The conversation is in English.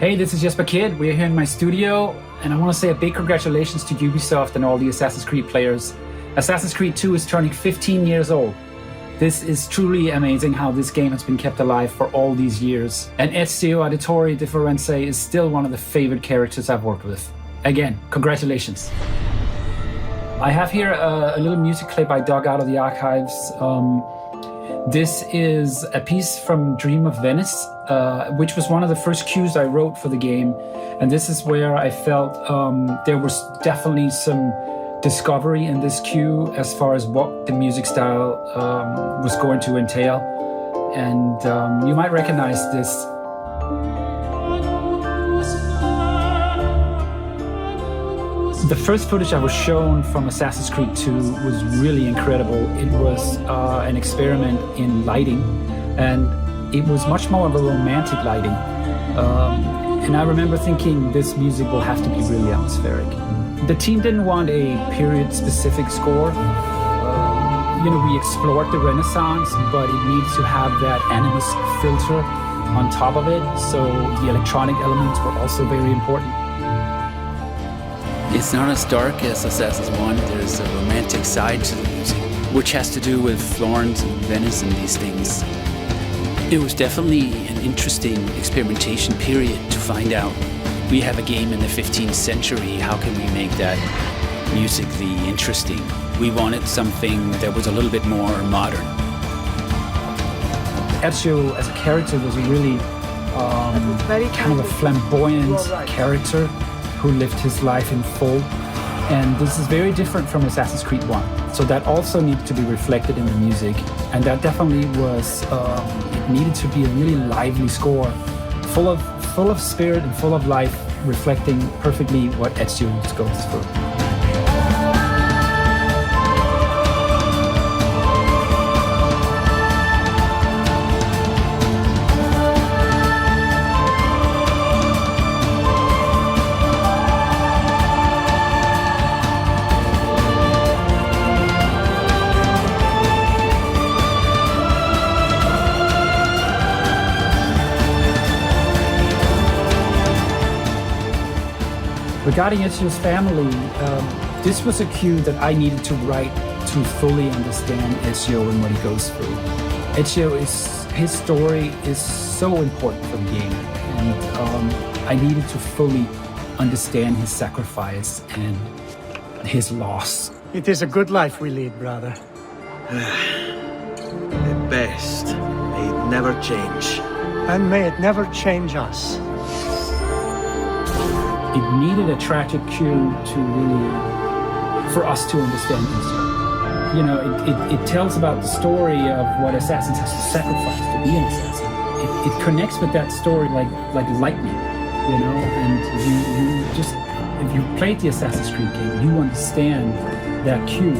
Hey, this is Jesper Kid. We're here in my studio, and I want to say a big congratulations to Ubisoft and all the Assassin's Creed players. Assassin's Creed 2 is turning 15 years old. This is truly amazing how this game has been kept alive for all these years. And Ezio Auditore de Firenze is still one of the favorite characters I've worked with. Again, congratulations. I have here a little music clip I dug out of the archives. This is a piece from Dream of Venice, which was one of the first cues I wrote for the game. And this is where I felt there was definitely some discovery in this cue as far as what the music style was going to entail. And you might recognize this. The first footage I was shown from Assassin's Creed 2 was really incredible. It was an experiment in lighting, and it was much more of a romantic lighting. And I remember thinking this music will have to be really atmospheric. The team didn't want a period-specific score. We explored the Renaissance, but it needs to have that animus filter on top of it, so the electronic elements were also very important. It's not as dark as Assassin's 1. There's a romantic side to the music, which has to do with Florence and Venice and these things. It was definitely an interesting experimentation period to find out. We have a game in the 15th century. How can we make that musically interesting? We wanted something that was a little bit more modern. Ezio as a character was a really kind of a flamboyant character who lived his life in full. And this is very different from Assassin's Creed 1. So that also needed to be reflected in the music. And that definitely was, it needed to be a really lively score, full of spirit and full of life, reflecting perfectly what Ezio goes through. Regarding Ezio's family, this was a cue that I needed to write to fully understand Ezio and what he goes through. His story is so important for the game, and I needed to fully understand his sacrifice and his loss. It is a good life we lead, brother. The best. May it never change. And may it never change us. It needed a tragic cue for us to understand Ezio. It tells about the story of what assassins has to sacrifice to be an assassin. It connects with that story like lightning, and you just, if you played the Assassin's Creed game, you understand that cue.